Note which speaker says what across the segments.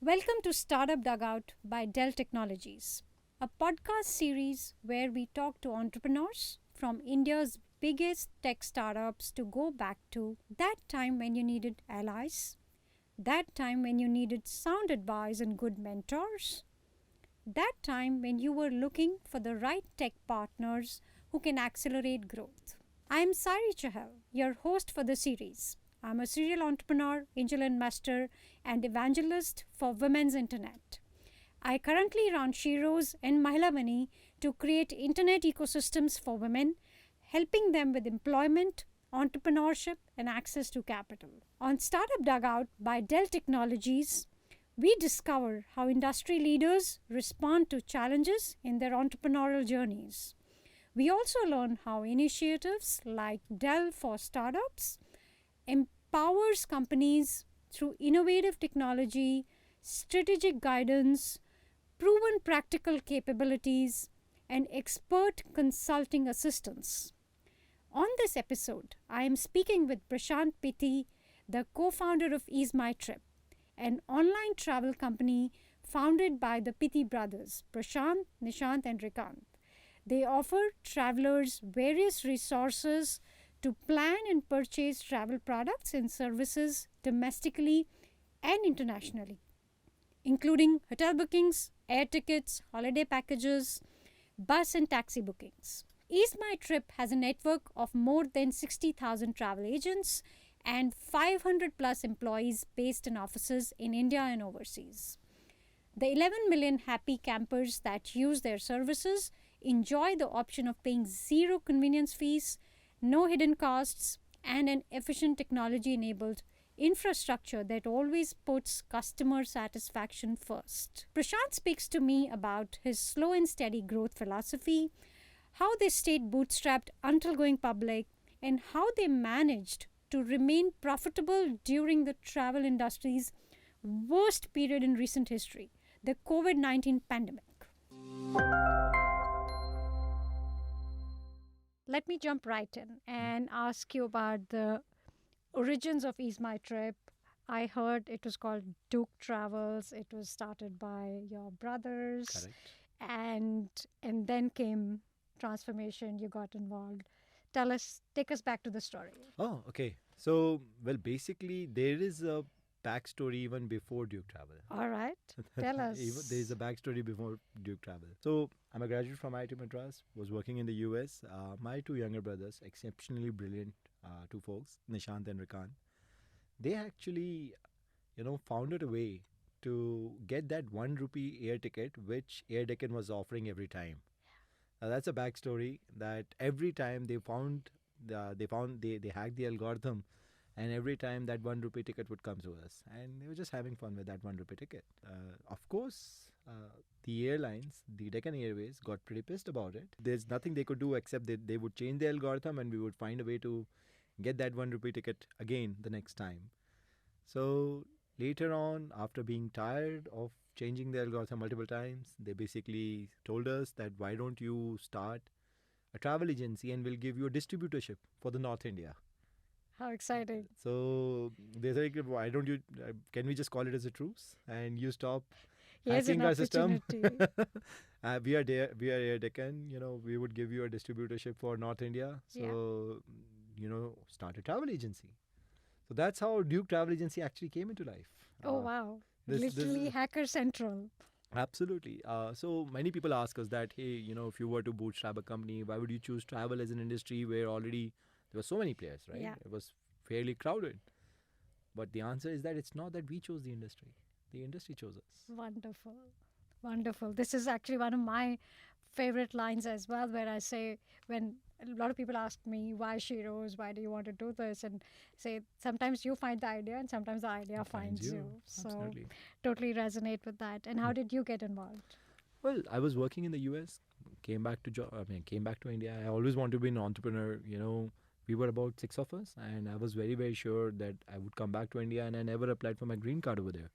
Speaker 1: Welcome to Startup Dugout by Dell Technologies, a podcast series where we talk to entrepreneurs from India's biggest tech startups to go back to that time when you needed allies, that time when you needed sound advice and good mentors, that time when you were looking for the right tech partners who can accelerate growth. I am Sairee Chahal, your host for the series. I'm a serial entrepreneur, angel investor, and evangelist for women's internet. I currently run Shiro's and Mahila Money to create internet ecosystems for women, helping them with employment, entrepreneurship, and access to capital. On Startup Dugout by Dell Technologies, we discover how industry leaders respond to challenges in their entrepreneurial journeys. We also learn how initiatives like Dell for Startups empowers companies through innovative technology, strategic guidance, proven practical capabilities, and expert consulting assistance. On this episode, I am speaking with Prashant Pitti, the co-founder of EaseMyTrip, an online travel company founded by the Pitti brothers, Prashant, Nishant, and Rikant. They offer travelers various resources to plan and purchase travel products and services domestically and internationally, including hotel bookings, air tickets, holiday packages, bus and taxi bookings. EaseMyTrip has a network of more than 60,000 travel agents and 500 plus employees based in offices in India and overseas. The 11 million happy campers that use their services enjoy the option of paying zero convenience fees, no hidden costs, and an efficient technology-enabled infrastructure that always puts customer satisfaction first. Prashant speaks to me about his slow and steady growth philosophy, how they stayed bootstrapped until going public, and how they managed to remain profitable during the travel industry's worst period in recent history, the COVID-19 pandemic. Let me jump right in and ask you about the origins of EaseMyTrip. I heard it was called Duke Travels. It was started by your brothers.
Speaker 2: Correct.
Speaker 1: And then came transformation. You got involved. Take us back to the story.
Speaker 2: Oh, okay. So, well, basically, there is a backstory even before Duke Travel.
Speaker 1: All right. Tell us.
Speaker 2: There is a backstory before Duke Travel. So, I'm a graduate from IIT Madras, was working in the US. My two younger brothers, exceptionally brilliant two folks, Nishant and Rikant, they actually, founded a way to get that 1 rupee air ticket, which Air Deccan was offering every time. That's a backstory that every time they hacked the algorithm, and every time that 1 rupee ticket would come to us, and they were just having fun with that 1 rupee ticket. Of course, the airlines, the Deccan Airways, got pretty pissed about it. There's nothing they could do except they would change the algorithm, and we would find a way to get that 1 rupee ticket again the next time. So later on, after being tired of changing the algorithm multiple times, they basically told us that why don't you start a travel agency and we'll give you a distributorship for the North India.
Speaker 1: How exciting.
Speaker 2: So they said, why don't you, can we just call it as a truce and you stop
Speaker 1: Here's
Speaker 2: hacking
Speaker 1: an
Speaker 2: our system?
Speaker 1: opportunity.
Speaker 2: We are Air Deccan, we would give you a distributorship for North India. So, start a travel agency. So that's how Duke Travel Agency actually came into life.
Speaker 1: Oh, wow. Literally hacker central.
Speaker 2: Absolutely. So many people ask us that, hey, if you were to bootstrap a company, why would you choose travel as an industry where already there were so many players, right?
Speaker 1: Yeah.
Speaker 2: It was fairly crowded. But the answer is that it's not that we chose the industry. The industry chose us.
Speaker 1: Wonderful. Wonderful. This is actually one of my favorite lines as well, where I say, when a lot of people ask me, why Shiro's, why do you want to do this? And say, sometimes you find the idea and sometimes the idea finds you. So
Speaker 2: Absolutely.
Speaker 1: totally resonate with that. And how did you get involved?
Speaker 2: Well, I was working in the US, came back to India. I always wanted to be an entrepreneur. We were about 6 of us, and I was very, very sure that I would come back to India, and I never applied for my green card over there.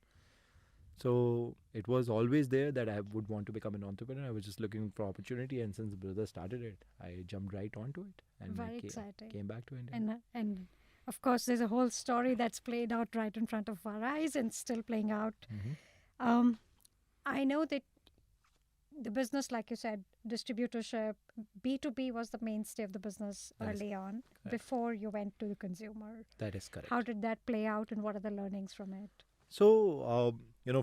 Speaker 2: So it was always there that I would want to become an entrepreneur. I was just looking for opportunity, and since brother started it, I jumped right onto it and
Speaker 1: Very exciting.
Speaker 2: Came back to India.
Speaker 1: And of course, there's a whole story that's played out right in front of our eyes and still playing out.
Speaker 2: Mm-hmm.
Speaker 1: Um, I know that the business, like you said, distributorship, B2B was the mainstay of the business
Speaker 2: That is
Speaker 1: early on
Speaker 2: correct.
Speaker 1: before you went to the consumer.
Speaker 2: That is
Speaker 1: How
Speaker 2: correct.
Speaker 1: did that play out and what are the learnings from it?
Speaker 2: So,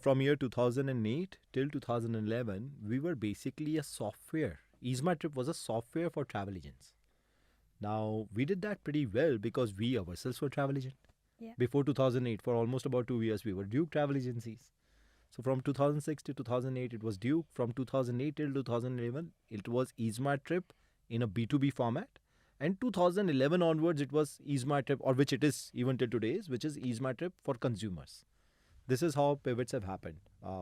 Speaker 2: from year 2008 till 2011, we were basically a software. EaseMyTrip was a software for travel agents. Now, we did that pretty well because we ourselves were travel agent.
Speaker 1: Yeah.
Speaker 2: Before 2008, for almost about 2 years, we were Duke travel agencies. So from 2006 to 2008, it was Duke. From 2008 till 2011, it was EaseMyTrip in a B2B format. And 2011 onwards, it was EaseMyTrip, or which it is even till today, which is EaseMyTrip for consumers. This is how pivots have happened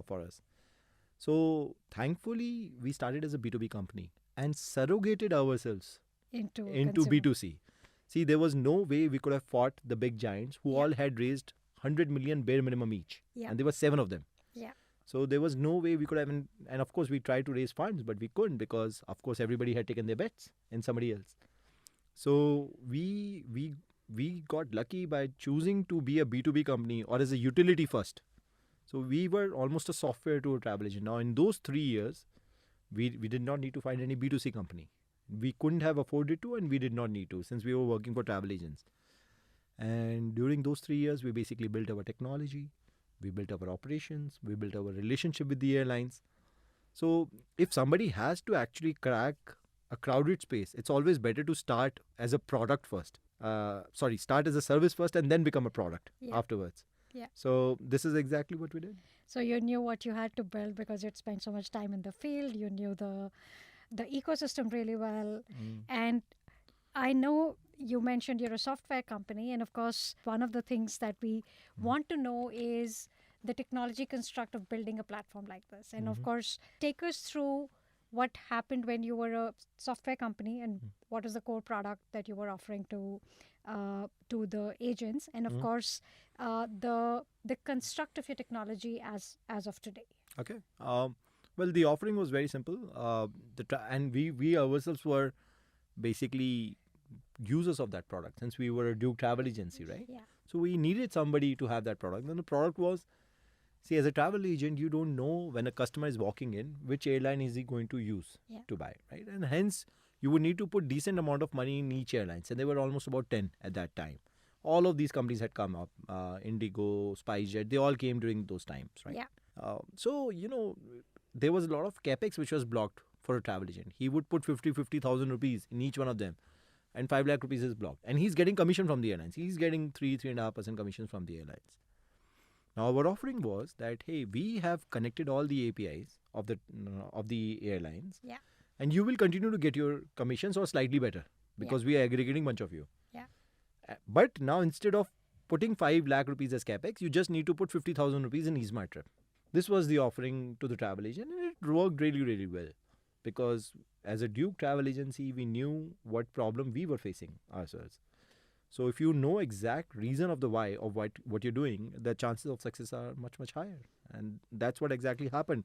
Speaker 2: for us. So thankfully, we started as a B2B company and surrogated ourselves
Speaker 1: Into
Speaker 2: into
Speaker 1: consumer.
Speaker 2: B2C. See, there was no way we could have fought the big giants who
Speaker 1: Yeah.
Speaker 2: all had raised 100 million bare minimum each.
Speaker 1: Yeah.
Speaker 2: And there were 7 of them.
Speaker 1: Yeah.
Speaker 2: So there was no way we could have, and of course we tried to raise funds, but we couldn't because of course everybody had taken their bets in somebody else. So we got lucky by choosing to be a B2B company or as a utility first. So we were almost a software to a travel agent. Now in those 3 years, we did not need to find any B2C company. We couldn't have afforded to, and we did not need to since we were working for travel agents. And during those 3 years, we basically built our technology, we built our operations, we built our relationship with the airlines. So if somebody has to actually crack a crowded space, it's always better to start as a product first. Start as a service first and then become a product
Speaker 1: Yeah.
Speaker 2: afterwards.
Speaker 1: Yeah.
Speaker 2: So this is exactly what we did.
Speaker 1: So you knew what you had to build because you'd spent so much time in the field. You knew the ecosystem really well. And I know you mentioned you're a software company, and of course, one of the things that we want to know is the technology construct of building a platform like this. And of course, take us through what happened when you were a software company and what is the core product that you were offering to the agents, and of course, the construct of your technology as of today.
Speaker 2: Okay. Well, the offering was very simple. And we ourselves were basically users of that product since we were a Duke travel agency, right?
Speaker 1: Yeah.
Speaker 2: So we needed somebody to have that product. And the product was, see, as a travel agent, you don't know when a customer is walking in which airline is he going to use
Speaker 1: Yeah.
Speaker 2: to buy, right? And hence you would need to put decent amount of money in each airlines, and there were almost about 10 at that time. All of these companies had come up, Indigo, SpiceJet, they all came during those times, right?
Speaker 1: Yeah.
Speaker 2: So there was a lot of capex which was blocked for a travel agent. He would put 50,000 rupees in each one of them, and 5 lakh rupees is blocked. And he's getting commission from the airlines. He's getting 3.5% commissions from the airlines. Now our offering was that, hey, we have connected all the APIs of the airlines,
Speaker 1: Yeah.
Speaker 2: and you will continue to get your commissions or slightly better because we are aggregating bunch of you.
Speaker 1: Yeah.
Speaker 2: But now instead of putting 5 lakh rupees as capex, you just need to put 50,000 rupees in EaseMyTrip. This was the offering to the travel agent, and it worked really, really well because as a Duke travel agency, we knew what problem we were facing ourselves. So if you know exact reason of the why of what you're doing, the chances of success are much, much higher. And that's what exactly happened.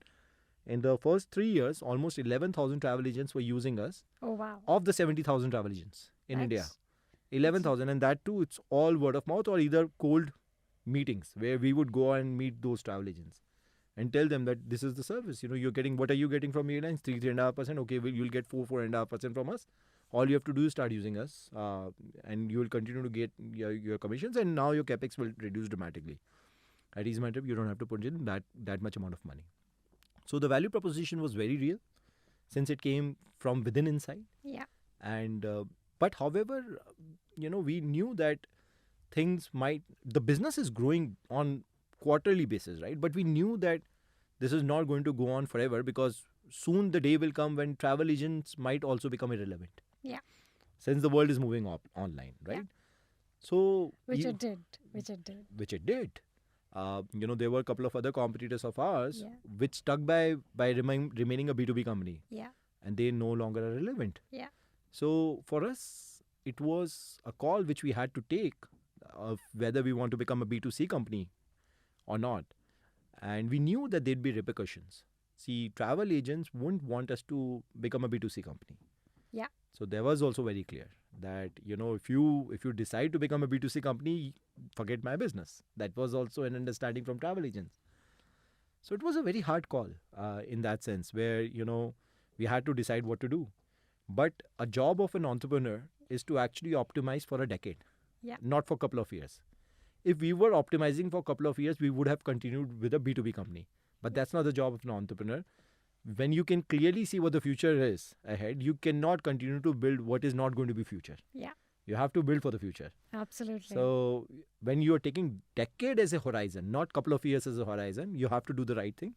Speaker 2: In the first 3 years, almost 11,000 travel agents were using us
Speaker 1: Oh wow.
Speaker 2: of the 70,000 travel agents in India.
Speaker 1: That's-
Speaker 2: 11,000, and that too, it's all word of mouth or either cold meetings where we would go and meet those travel agents and tell them that this is the service. You're getting, what are you getting from airlines? 3.5%. Okay, well, you'll get 4.5% from us. All you have to do is start using us, and you will continue to get your commissions, and now your capex will reduce dramatically. At EaseMyTrip, you don't have to put in that much amount of money. So the value proposition was very real since it came from within inside.
Speaker 1: Yeah.
Speaker 2: And but however, we knew that the business is growing on quarterly basis, right? But we knew that this is not going to go on forever because soon the day will come when travel agents might also become irrelevant.
Speaker 1: Yeah.
Speaker 2: Since the world is moving online, right?
Speaker 1: Yeah.
Speaker 2: So
Speaker 1: Which it did. Which it did.
Speaker 2: which it did. There were a couple of other competitors of ours
Speaker 1: Yeah.
Speaker 2: which stuck by remaining a B2B company,
Speaker 1: Yeah.
Speaker 2: and they no longer are relevant.
Speaker 1: Yeah.
Speaker 2: So for us, it was a call which we had to take of whether we want to become a B2C company or not. And we knew that there'd be repercussions. See, travel agents wouldn't want us to become a B2C company.
Speaker 1: Yeah.
Speaker 2: So there was also very clear that, if you decide to become a B2C company, forget my business. That was also an understanding from travel agents. So it was a very hard call in that sense, where we had to decide what to do. But a job of an entrepreneur is to actually optimize for a decade,
Speaker 1: Yeah.
Speaker 2: not for a couple of years. If we were optimizing for a couple of years, we would have continued with a B2B company. But that's not the job of an entrepreneur. When you can clearly see what the future is ahead, you cannot continue to build what is not going to be future.
Speaker 1: Yeah.
Speaker 2: You have to build for the future.
Speaker 1: Absolutely.
Speaker 2: So when you are taking decade as a horizon, not couple of years as a horizon, you have to do the right thing.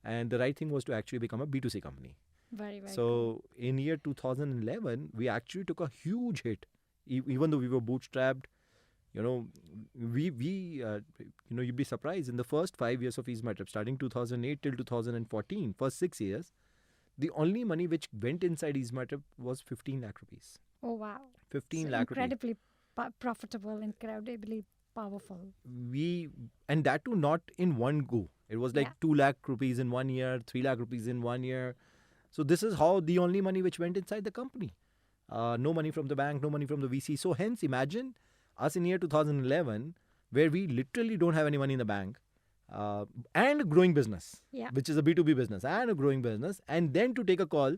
Speaker 2: And the right thing was to actually become a B2C company.
Speaker 1: Very, very
Speaker 2: So in year 2011, we actually took a huge hit. Even though we were bootstrapped, you'd be surprised, in the first 5 years of EaseMyTrip, starting 2008 till 2014, first 6 years, the only money which went inside EaseMyTrip was 15 lakh rupees.
Speaker 1: Oh, wow.
Speaker 2: 15
Speaker 1: So
Speaker 2: lakh rupees.
Speaker 1: incredibly profitable, incredibly powerful.
Speaker 2: And that too not in one go. It was like
Speaker 1: Yeah.
Speaker 2: 2 lakh rupees in 1 year, 3 lakh rupees in 1 year. So this is how the only money which went inside the company. No money from the bank, no money from the VC. So hence imagine us in year 2011, where we literally don't have any money in the bank, and a growing business,
Speaker 1: Yeah.
Speaker 2: which is a B2B business and a growing business, and then to take a call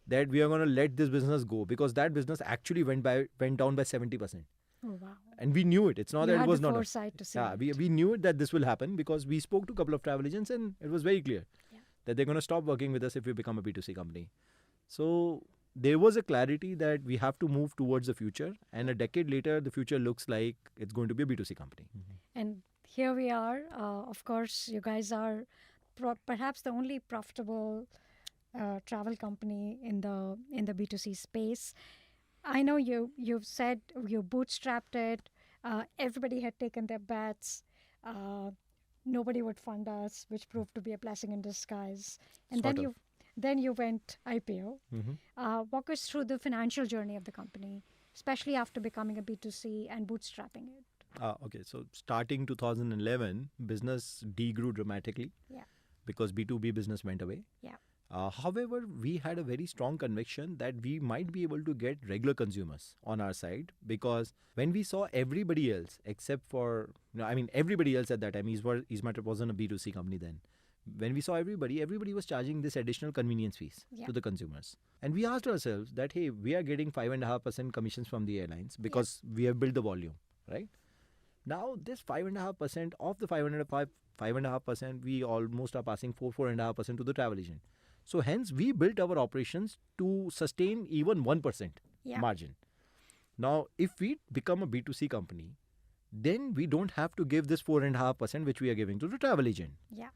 Speaker 2: that we are going to let this business go, because that business actually went down by 70%.
Speaker 1: Oh, wow.
Speaker 2: And we knew it. It's not
Speaker 1: You
Speaker 2: that
Speaker 1: had
Speaker 2: it was
Speaker 1: the
Speaker 2: not.
Speaker 1: foresight to see
Speaker 2: Yeah,
Speaker 1: it.
Speaker 2: we knew it that this will happen, because we spoke to a couple of travel agents and it was very clear that they're going to stop working with us if we become a B2C company. So there was a clarity that we have to move towards the future, and a decade later, the future looks like it's going to be a B2C company.
Speaker 1: And here we are. Of course, you guys are perhaps the only profitable travel company in the B2C space. I know you've said you bootstrapped it. Everybody had taken their bets. Nobody would fund us, which proved to be a blessing in disguise. And
Speaker 2: Sort
Speaker 1: then
Speaker 2: of.
Speaker 1: you went IPO. Walk us through the financial journey of the company, especially after becoming a B2C and bootstrapping it.
Speaker 2: Okay, so starting 2011, business degrew dramatically.
Speaker 1: Yeah.
Speaker 2: Because B2B business went away.
Speaker 1: Yeah.
Speaker 2: However, we had a very strong conviction that we might be able to get regular consumers on our side, because when we saw everybody else, except for, everybody else at that time, EaseMyTrip wasn't a B2C company then. When we saw everybody was charging this additional convenience fees to the consumers. And we asked ourselves that, hey, we are getting 5.5% commissions from the airlines because we have built the volume, right? Now, this 5.5% of the 5.5%, we almost are passing 4.5% to the travel agent. So hence, we built our operations to sustain even 1% margin. Now, if we become a B2C company, then we don't have to give this 4.5% which we are giving to the travel agent.
Speaker 1: Yeah.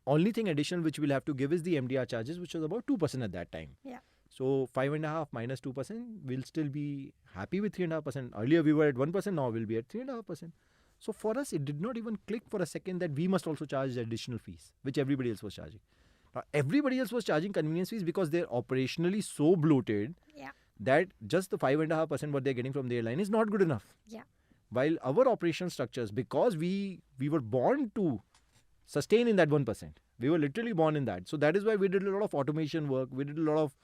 Speaker 2: Only thing additional which we'll have to give is the MDR charges, which was about 2% at that time.
Speaker 1: Yeah.
Speaker 2: So 5.5 minus 2%, we'll still be happy with 3.5%. Earlier we were at 1%, now we'll be at 3.5%. So for us, it did not even click for a second that we must also charge additional fees, which everybody else was charging. Now, everybody else was charging convenience fees because they're operationally so bloated that just the 5.5% what they're getting from the airline is not good enough.
Speaker 1: Yeah.
Speaker 2: While our operation structures, because we were born to sustain in that 1%. We were literally born in that. So that is why we did a lot of automation work. We did a lot of,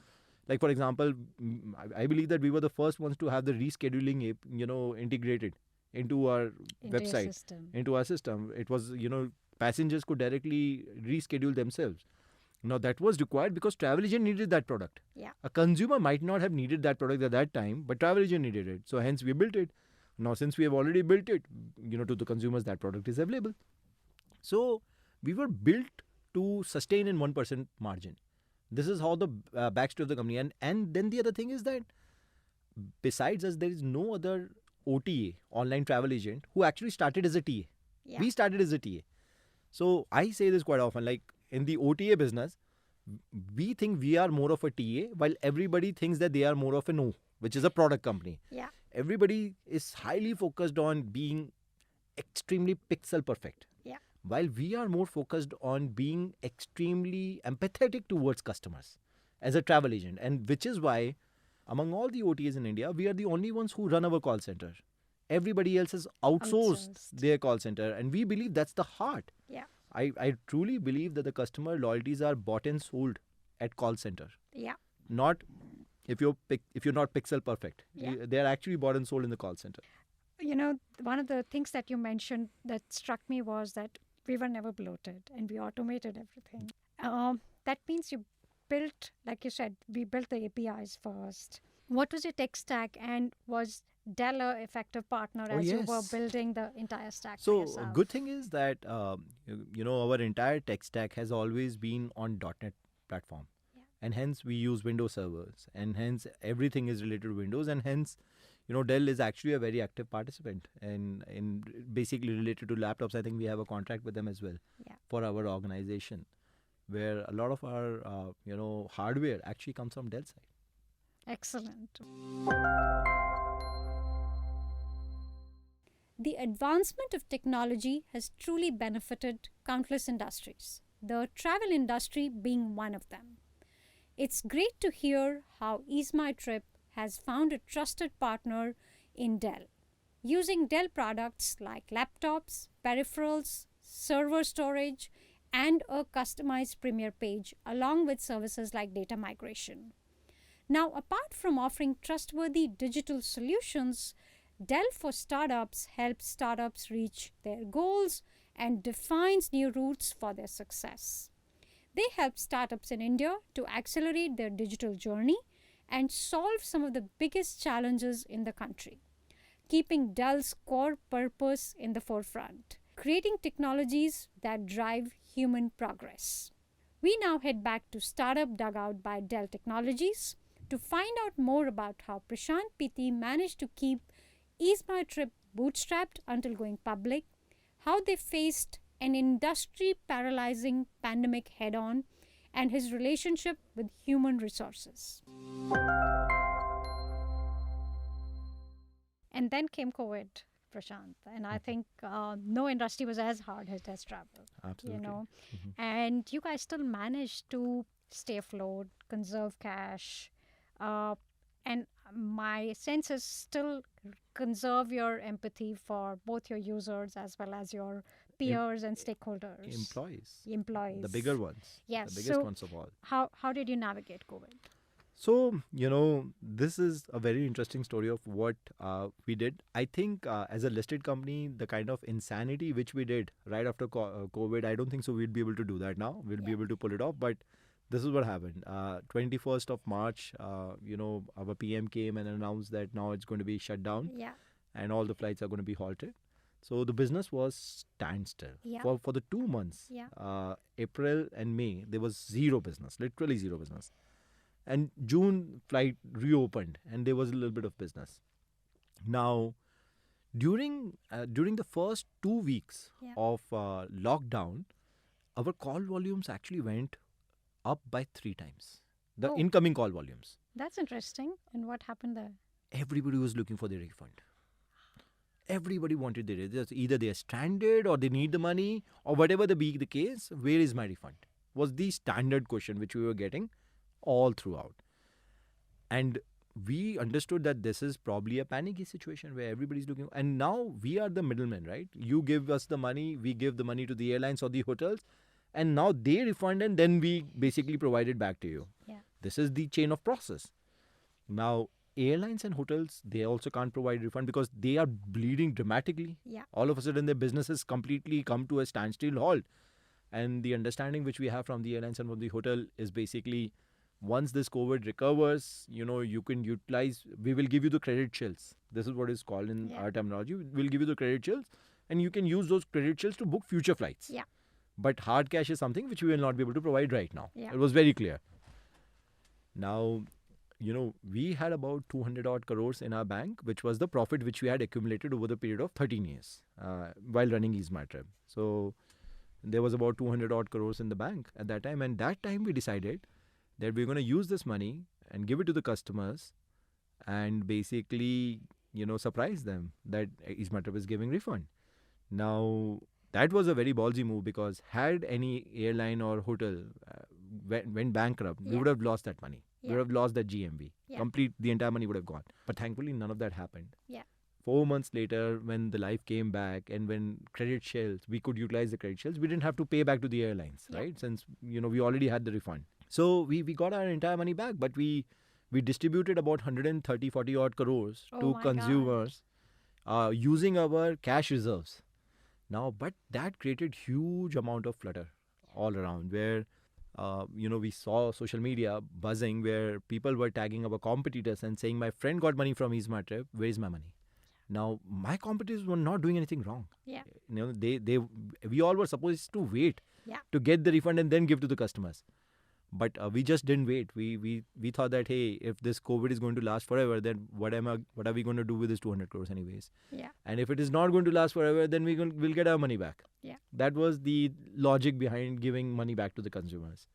Speaker 2: like, for example, I believe that we were the first ones to have the rescheduling, integrated into our website, into our system. It was, passengers could directly reschedule themselves. Now, that was required because travel agent needed that product.
Speaker 1: Yeah.
Speaker 2: A consumer might not have needed that product at that time, but travel agent needed it. So hence we built it. Now, since we have already built it, to the consumers, that product is available. So we were built to sustain in 1% margin. This is how the backstory of the company. And then the other thing is that besides us, there is no other OTA, online travel agent, who actually started as a TA.
Speaker 1: Yeah.
Speaker 2: We started as a TA. So I say this quite often, like in the OTA business, we think we are more of a TA, while everybody thinks that they are more of an O, which is a product company.
Speaker 1: Yeah.
Speaker 2: Everybody is highly focused on being extremely pixel perfect.
Speaker 1: Yeah.
Speaker 2: While we are more focused on being extremely empathetic towards customers as a travel agent. And which is why among all the OTAs in India, we are the only ones who run our call center. Everybody else has outsourced their call center. And we believe that's the heart.
Speaker 1: Yeah.
Speaker 2: I truly believe that the customer loyalties are bought and sold at call center.
Speaker 1: Yeah.
Speaker 2: Not if you're not pixel perfect.
Speaker 1: Yeah.
Speaker 2: They are actually bought and sold in the call center.
Speaker 1: One of the things that you mentioned that struck me was that we were never bloated and we automated everything. That means you built, like you said, we built the APIs first. What was your tech stack, and was Dell a effective partner
Speaker 2: Oh,
Speaker 1: as you were
Speaker 2: yes.
Speaker 1: building the entire stack for
Speaker 2: So, a
Speaker 1: yourself?
Speaker 2: good thing is that, our entire tech stack has always been on .NET platform.
Speaker 1: Yeah.
Speaker 2: And hence we use Windows servers, and hence everything is related to Windows, and hence, Dell is actually a very active participant, and in basically related to laptops. I think we have a contract with them as well
Speaker 1: Yeah.
Speaker 2: for our organization, where a lot of our hardware actually comes from Dell side.
Speaker 1: Excellent. The advancement of technology has truly benefited countless industries, the travel industry being one of them. It's great to hear how EaseMyTrip has found a trusted partner in Dell, using Dell products like laptops, peripherals, server storage, and a customized Premier page, along with services like data migration. Now, apart from offering trustworthy digital solutions, Dell for Startups helps startups reach their goals and defines new routes for their success. They help startups in India to accelerate their digital journey and solve some of the biggest challenges in the country, keeping Dell's core purpose in the forefront, creating technologies that drive human progress. We now head back to Startup Dugout by Dell Technologies to find out more about how Prashant Pitti managed to keep EaseMyTrip bootstrapped until going public, how they faced an industry paralyzing pandemic head on, and his relationship with human resources. And then came COVID, Prashant, and I think no industry was as hard as travel.
Speaker 2: Absolutely.
Speaker 1: And you guys still managed to stay afloat, conserve cash, and my sense is still conserve your empathy for both your users as well as your peers and stakeholders.
Speaker 2: Employees. The bigger ones.
Speaker 1: Yes.
Speaker 2: The biggest ones of all.
Speaker 1: How did you navigate COVID?
Speaker 2: So, this is a very interesting story of what we did. I think as a listed company, the kind of insanity which we did right after COVID, I don't think so we'd be able to do that now. We'll be able to pull it off. But this is what happened. 21st of March, our PM came and announced that now it's going to be shut down.
Speaker 1: Yeah.
Speaker 2: And all the flights are going to be halted. So the business was standstill.
Speaker 1: Yeah.
Speaker 2: For the 2 months, April and May, there was zero business, literally zero business. And June flight reopened and there was a little bit of business. Now, during the first 2 weeks of lockdown, our call volumes actually went up by 3 times. The incoming call volumes.
Speaker 1: That's interesting. And what happened there?
Speaker 2: Everybody was looking for their refund. Everybody wanted their refund. Either they are stranded or they need the money or whatever be the case. Where is my refund? Was the standard question which we were getting all throughout. And we understood that this is probably a panicky situation where everybody's looking. And now we are the middlemen, right? You give us the money, we give the money to the airlines or the hotels. And now they refund and then we basically provide it back to you.
Speaker 1: Yeah.
Speaker 2: This is the chain of process. Now, airlines and hotels, they also can't provide refund because they are bleeding dramatically.
Speaker 1: Yeah.
Speaker 2: All of a sudden, their businesses completely come to a standstill halt. And the understanding which we have from the airlines and from the hotel is basically once this COVID recovers, you can utilize, we will give you the credit chills. This is what is called in our terminology. We'll give you the credit chills and you can use those credit chills to book future flights.
Speaker 1: Yeah.
Speaker 2: But hard cash is something which we will not be able to provide right now.
Speaker 1: Yeah.
Speaker 2: It was very clear. Now, we had about 200 odd crores in our bank, which was the profit which we had accumulated over the period of 13 years while running EaseMyTrip. So there was about 200 odd crores in the bank at that time. And that time we decided that we're going to use this money and give it to the customers and basically, surprise them that EaseMyTrip is giving refund. Now, that was a very ballsy move because had any airline or hotel went bankrupt, we would have lost that money. We would have lost that GMV. The entire money would have gone. But thankfully, none of that happened.
Speaker 1: Yeah.
Speaker 2: 4 months later, when the life came back and when credit shells, we could utilize the credit shells, we didn't have to pay back to the airlines, right? Since, we already had the refund. So we got our entire money back, but we distributed about 40 odd crores to consumers using our cash reserves. Now, but that created huge amount of flutter all around where we saw social media buzzing where people were tagging our competitors and saying, my friend got money from EaseMyTrip, where is my money? Now, my competitors were not doing anything wrong.
Speaker 1: Yeah.
Speaker 2: We all were supposed to wait
Speaker 1: Yeah.
Speaker 2: to get the refund and then give to the customers. But we just didn't wait. We thought that, hey, if this COVID is going to last forever, then what are we going to do with this 200 crores anyways?
Speaker 1: Yeah.
Speaker 2: And if it is not going to last forever, then we'll get our money back.
Speaker 1: Yeah.
Speaker 2: That was the logic behind giving money back to the consumers.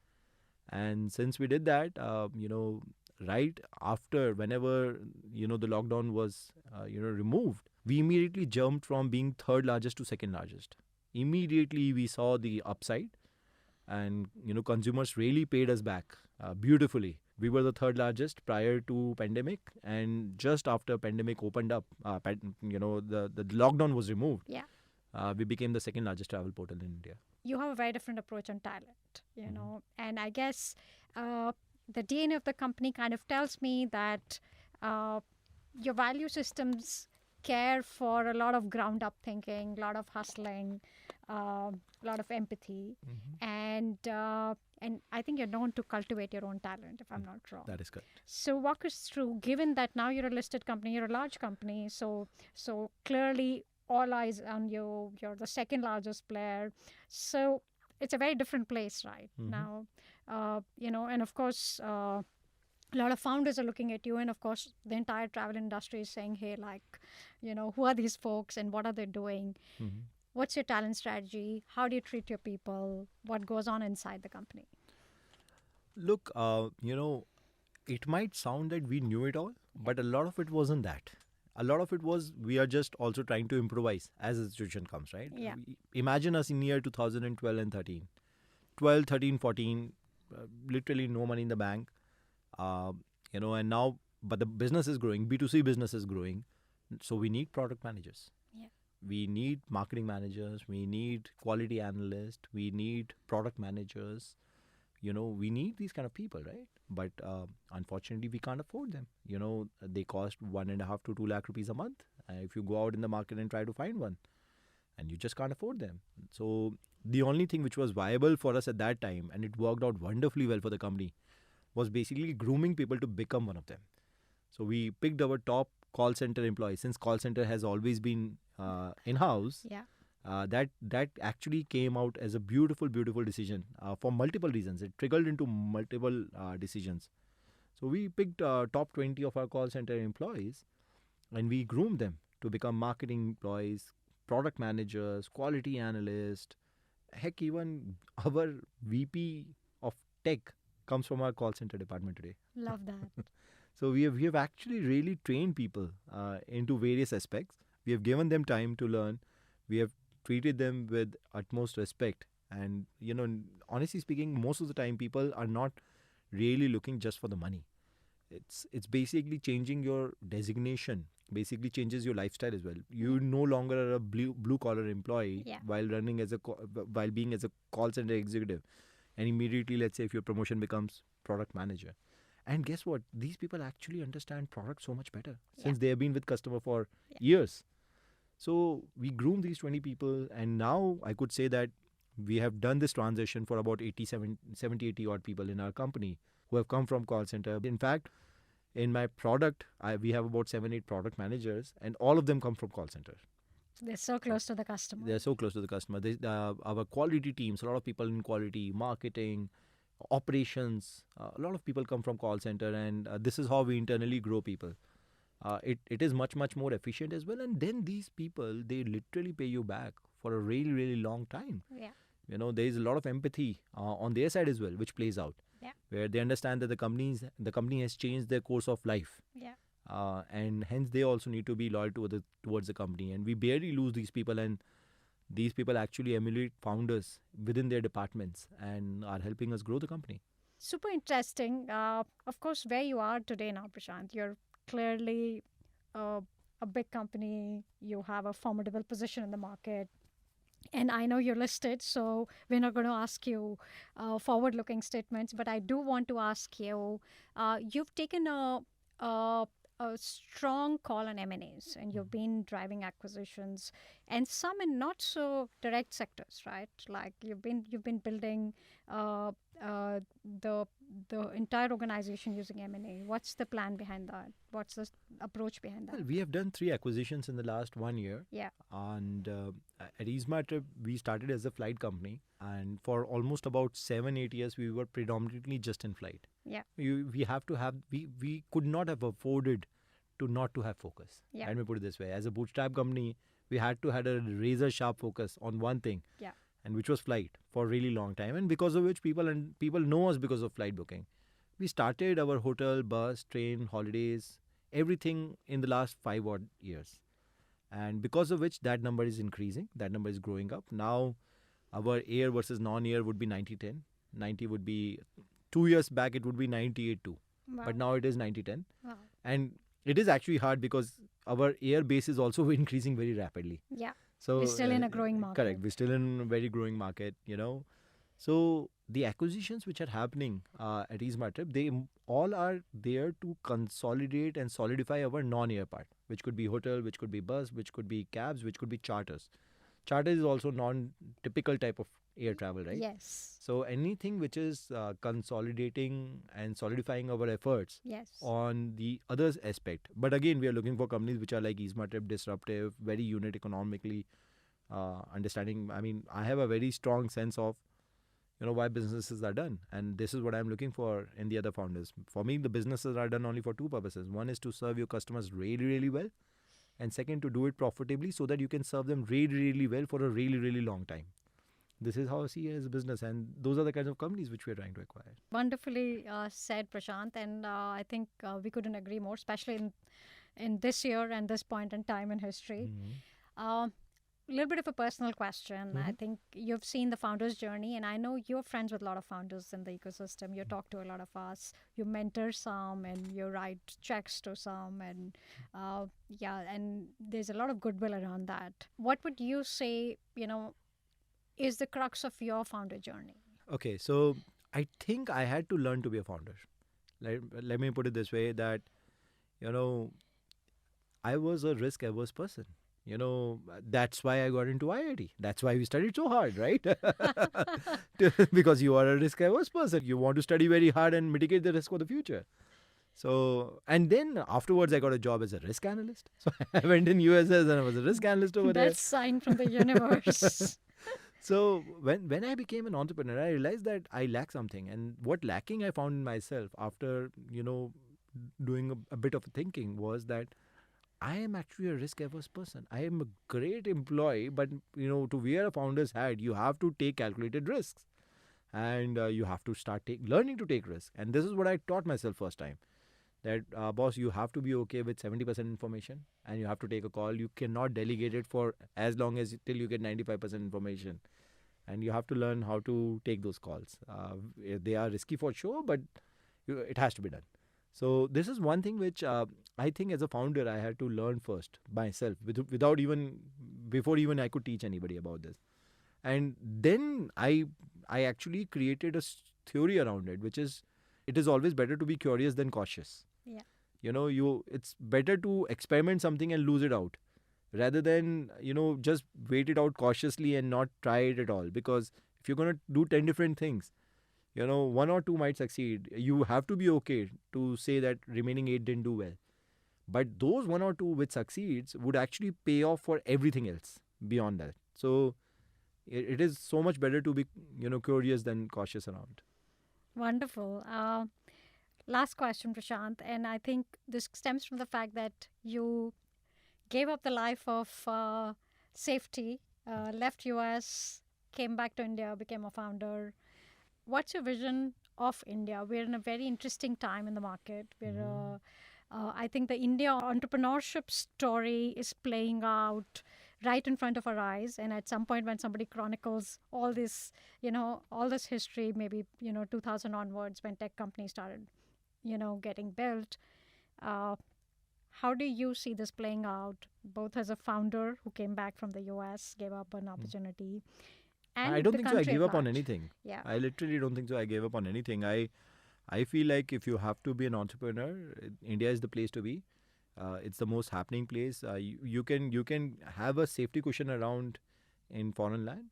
Speaker 2: And since we did that, right after, whenever the lockdown was removed, we immediately jumped from being third largest to second largest. Immediately we saw the upside, and consumers really paid us back beautifully. We were the third largest prior to pandemic, and just after pandemic opened up, the lockdown was removed.
Speaker 1: Yeah.
Speaker 2: We became the second largest travel portal in India.
Speaker 1: You have a very different approach on talent, and I guess the DNA of the company kind of tells me that your value systems care for a lot of ground up thinking, a lot of hustling, a lot of empathy, and I think you're known to cultivate your own talent, if I'm not wrong.
Speaker 2: That is correct.
Speaker 1: So walk us through, given that now you're a listed company, you're a large company, so clearly all eyes on you, you're the second largest player, so it's a very different place right now, and of course a lot of founders are looking at you, and of course the entire travel industry is saying, hey, who are these folks and what are they doing? What's your talent strategy? How do you treat your people? What goes on inside the company?
Speaker 2: Look, it might sound that we knew it all, but a lot of it wasn't that. A lot of it was we are just also trying to improvise as the situation comes, right?
Speaker 1: Yeah.
Speaker 2: Imagine us in year 2012 and 13. 12, 13, 14, literally no money in the bank. And now, but the business is growing, B2C business is growing. So we need product managers.
Speaker 1: Yeah.
Speaker 2: We need marketing managers. We need quality analysts. We need product managers. We need these kind of people, right? But unfortunately, we can't afford them. They cost 1.5 to 2 lakh rupees a month. If you go out in the market and try to find one, and you just can't afford them. So the only thing which was viable for us at that time, and it worked out wonderfully well for the company, was basically grooming people to become one of them. So we picked our top call center employees. Since call center has always been in-house, that actually came out as a beautiful decision for multiple reasons. It triggered into multiple decisions. So we picked top 20 of our call center employees, and we groomed them to become marketing employees, product managers, quality analysts. Heck, even our VP of tech comes from our call center department today.
Speaker 1: Love that.
Speaker 2: So we have actually really trained people into various aspects. We have given them time to learn. We have treated them with utmost respect. And, honestly speaking, most of the time people are not really looking just for the money. It's basically changing your designation, basically changes your lifestyle as well. You no longer are a blue collar employee while being as a call center executive. And immediately, let's say if your promotion becomes product manager. And guess what? These people actually understand product so much better since they have been with customer for years. So we groomed these 20 people, and now I could say that we have done this transition for about 70, 80 odd people in our company who have come from call center. In fact, in my product, we have about 7-8 product managers, and all of them come from call center.
Speaker 1: They're so close to the customer.
Speaker 2: They're so close to the customer. Our quality teams, a lot of people in quality, marketing, operations, a lot of people come from call center, and this is how we internally grow people. It is much more efficient as well, and then these people, they literally pay you back for a really long time. There is a lot of empathy on their side as well, which plays out, where they understand that the company has changed their course of life, and hence they also need to be loyal towards the company. And we barely lose these people, and these people actually emulate founders within their departments and are helping us grow the company.
Speaker 1: Super interesting. Of course, where you are today now, Prashant, you're clearly a big company. You have a formidable position in the market. And I know you're listed, so we're not going to ask you forward-looking statements. But I do want to ask you, you've taken a a strong call on M&As, and you've been driving acquisitions, and some in not so direct sectors, right? Like you've been building uh, uh, the the entire organization using M&A. What's the plan behind that? What's the approach behind
Speaker 2: Well,
Speaker 1: that?
Speaker 2: we have done 3 acquisitions in the last 1 year.
Speaker 1: Yeah.
Speaker 2: And at EaseMyTrip, we started as a flight company. And for almost about 7, 8 years, we were predominantly just in flight.
Speaker 1: Yeah.
Speaker 2: We could not have afforded to not to have focus.
Speaker 1: Yeah.
Speaker 2: Let me put it this way. As a bootstrap company, we had to had a razor sharp focus on one thing.
Speaker 1: Yeah.
Speaker 2: And which was flight for a really long time. And because of which people know us because of flight booking. We started our hotel, bus, train, holidays, everything in the last 5 odd years. And because of which that number is increasing, that number is growing up. Now our air versus non-air would be 90-10. 90 would be 2 years back, it would be 98-2.
Speaker 1: Wow.
Speaker 2: But now it is 90-10.
Speaker 1: Wow.
Speaker 2: And it is actually hard because our air base is also increasing very rapidly.
Speaker 1: Yeah.
Speaker 2: So
Speaker 1: We're still in a growing market.
Speaker 2: Correct. We're still in a very growing market. So the acquisitions which are happening at EaseMyTrip, they all are there to consolidate and solidify our non-air part, which could be hotel, which could be bus, which could be cabs, which could be charters. Charter is also non-typical type of air travel, right?
Speaker 1: Yes.
Speaker 2: So anything which is consolidating and solidifying our efforts
Speaker 1: Yes.
Speaker 2: on the others aspect. But again, we are looking for companies which are like EaseMyTrip, disruptive, very unit economically, understanding. I mean, I have a very strong sense of, why businesses are done. And this is what I'm looking for in the other founders. For me, the businesses are done only for two purposes. One is to serve your customers really, really well. And second, to do it profitably so that you can serve them really, really well for a really, really long time. This is how I see it as a business, and those are the kinds of companies which we are trying to acquire.
Speaker 1: Wonderfully said, Prashant, and I think we couldn't agree more, especially in this year and this point in time in history. A little bit of a personal question. I think you've seen the founder's journey, and I know you're friends with a lot of founders in the ecosystem. You talk to a lot of us. You mentor some, and you write checks to some, and and there's a lot of goodwill around that. What would you say, is the crux of your founder journey?
Speaker 2: Okay, so I think I had to learn to be a founder. Let me put it this way, that, I was a risk-averse person. That's why I got into IIT. That's why we studied so hard, right? Because you are a risk-averse person. You want to study very hard and mitigate the risk for the future. So, and then afterwards, I got a job as a risk analyst. So I went in USS and I was a risk analyst over there.
Speaker 1: That's sign from the universe.
Speaker 2: So when I became an entrepreneur, I realized that I lack something. And what lacking I found in myself after, doing a bit of thinking was that I am actually a risk-averse person. I am a great employee, but, to wear a founder's hat, you have to take calculated risks. And you have to start learning to take risks. And this is what I taught myself first time. That, boss, you have to be okay with 70% information and you have to take a call. You cannot delegate it for as long as till you get 95% information. And you have to learn how to take those calls. They are risky for sure, but it has to be done. So this is one thing which I think as a founder, I had to learn first myself before even I could teach anybody about this. And then I actually created a theory around it, which is, it is always better to be curious than cautious.
Speaker 1: Yeah.
Speaker 2: It's better to experiment something and lose it out rather than, just wait it out cautiously and not try it at all. Because if you're going to do 10 different things, 1 or 2 might succeed. You have to be okay to say that remaining 8 didn't do well. But those 1 or 2 which succeeds would actually pay off for everything else beyond that. So it is so much better to be, curious than cautious around.
Speaker 1: Wonderful. Last question, Prashant, and I think this stems from the fact that you gave up the life of safety, left US, came back to India, became a founder. What's your vision of India? We're in a very interesting time in the market. I think the India entrepreneurship story is playing out right in front of our eyes. And at some point when somebody chronicles all this, all this history, maybe, 2000 onwards when tech companies started, getting built, how do you see this playing out, both as a founder who came back from the US, gave up an opportunity, and
Speaker 2: I don't
Speaker 1: the
Speaker 2: think so I
Speaker 1: country
Speaker 2: gave
Speaker 1: at
Speaker 2: up on
Speaker 1: large?
Speaker 2: anything.
Speaker 1: Yeah.
Speaker 2: I literally don't think so I gave up on anything. I feel like if you have to be an entrepreneur, India is the place to be. It's the most happening place. You can have a safety cushion around in foreign land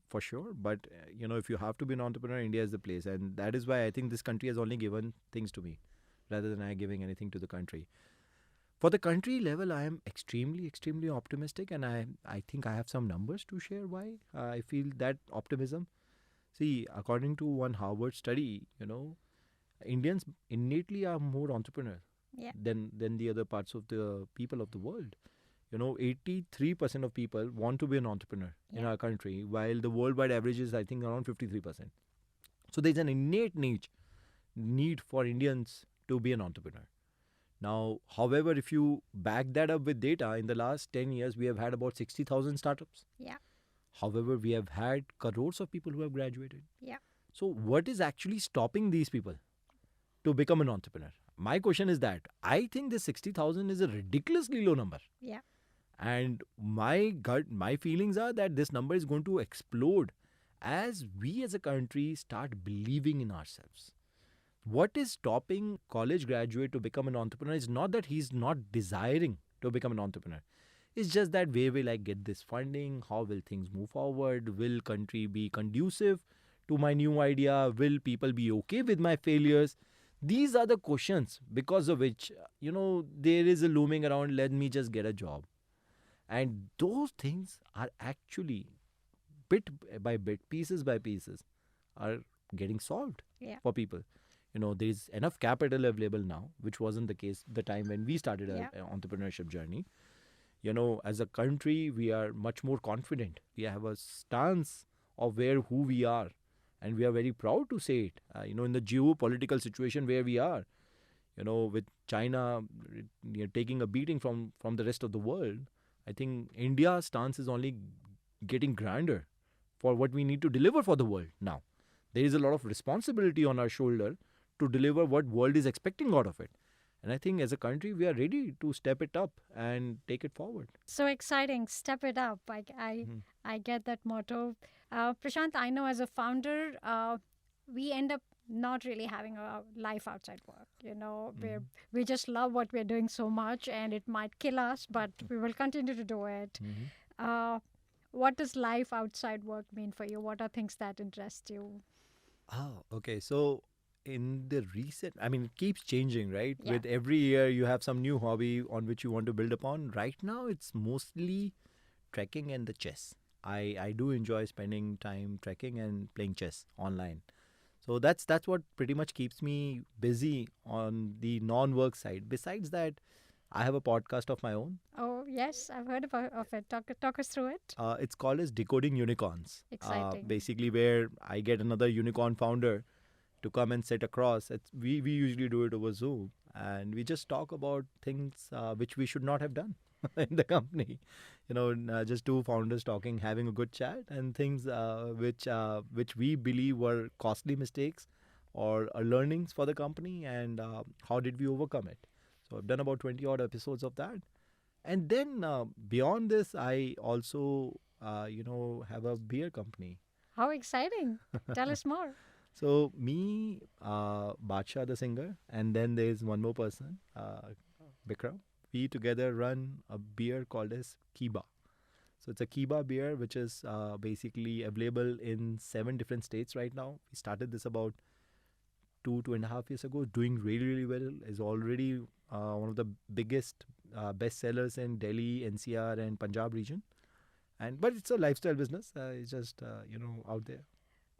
Speaker 2: for sure. But if you have to be an entrepreneur, India is the place, and that is why I think this country has only given things to me rather than I giving anything to the country. For the country level, I am extremely, extremely optimistic, and I think I have some numbers to share why I feel that optimism. See, according to one Harvard study, Indians innately are more entrepreneur
Speaker 1: Yeah.
Speaker 2: than the other parts of the people of the world. 83% of people want to be an entrepreneur in
Speaker 1: Yeah.
Speaker 2: our country, while the worldwide average is, I think, around 53%. So there's an innate need for Indians to be an entrepreneur. Now, however, if you back that up with data, in the last 10 years, we have had about 60,000 startups.
Speaker 1: Yeah.
Speaker 2: However, we have had crores of people who have graduated.
Speaker 1: Yeah.
Speaker 2: So what is actually stopping these people to become an entrepreneur? My question is that I think this 60,000 is a ridiculously low number.
Speaker 1: Yeah.
Speaker 2: And my feelings are that this number is going to explode as we as a country start believing in ourselves. What is stopping college graduate to become an entrepreneur is not that he's not desiring to become an entrepreneur. It's just that where will I get this funding? How will things move forward? Will country be conducive to my new idea? Will people be okay with my failures? These are the questions because of which, there is a looming around, let me just get a job. And those things are actually bit by bit, pieces by pieces, are getting solved
Speaker 1: Yeah.
Speaker 2: for people. There's enough capital available now, which wasn't the case the time when we started our entrepreneurship journey. As a country, we are much more confident. We have a stance of who we are, and we are very proud to say it. In the geopolitical situation where we are, with China taking a beating from the rest of the world, I think India's stance is only getting grander for what we need to deliver for the world now. There is a lot of responsibility on our shoulder to deliver what world is expecting out of it. And I think as a country, we are ready to step it up and take it forward.
Speaker 1: So exciting. Step it up. I get that motto. Prashant, I know as a founder, we end up not really having a life outside work. We just love what we're doing so much, and it might kill us, but we will continue to do it. What does life outside work mean for you? What are things that interest you?
Speaker 2: Oh, okay. So in the recent, it keeps changing, right?
Speaker 1: Yeah.
Speaker 2: With every year, you have some new hobby on which you want to build upon. Right now, it's mostly trekking and the chess. I do enjoy spending time trekking and playing chess online. So that's what pretty much keeps me busy on the non-work side. Besides that, I have a podcast of my own.
Speaker 1: Oh, yes, I've heard of it. Talk us through it.
Speaker 2: It's called as Decoding Unicorns.
Speaker 1: Exciting.
Speaker 2: Basically, where I get another unicorn founder to come and sit across. We usually do it over Zoom, and we just talk about things which we should not have done in the company. Just two founders talking, having a good chat, and things which we believe were costly mistakes or learnings for the company, and how did we overcome it. So I've done about 20 odd episodes of that. And then beyond this, I also, have a beer company.
Speaker 1: How exciting. Tell us more.
Speaker 2: So me, Badsha the singer, and then there's one more person, Bikram. We together run a beer called as Kiba. So it's a Kiba beer, which is basically available in 7 different states right now. We started this about 2.5 years ago, doing really, really well. Is already one of the biggest bestsellers in Delhi, NCR, and Punjab region. But it's a lifestyle business. It's just out there.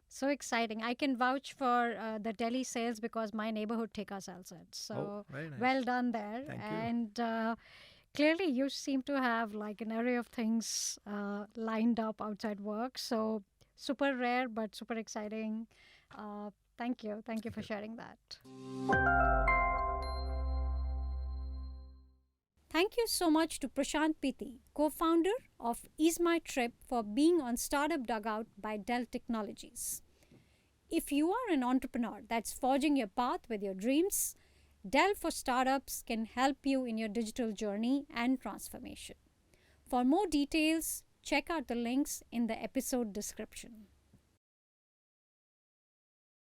Speaker 1: So exciting. I can vouch for the Delhi sales because my neighborhood Theka sells it. So
Speaker 2: very nice.
Speaker 1: well done there.
Speaker 2: Thank you.
Speaker 1: And clearly you seem to have like an array of things lined up outside work. So super rare, but super exciting. Thank you. Thank you for sharing that. Thank you so much to Prashant Pitti, co-founder of EaseMyTrip, for being on Startup Dugout by Dell Technologies. If you are an entrepreneur that's forging your path with your dreams, Dell for Startups can help you in your digital journey and transformation. For more details, check out the links in the episode description.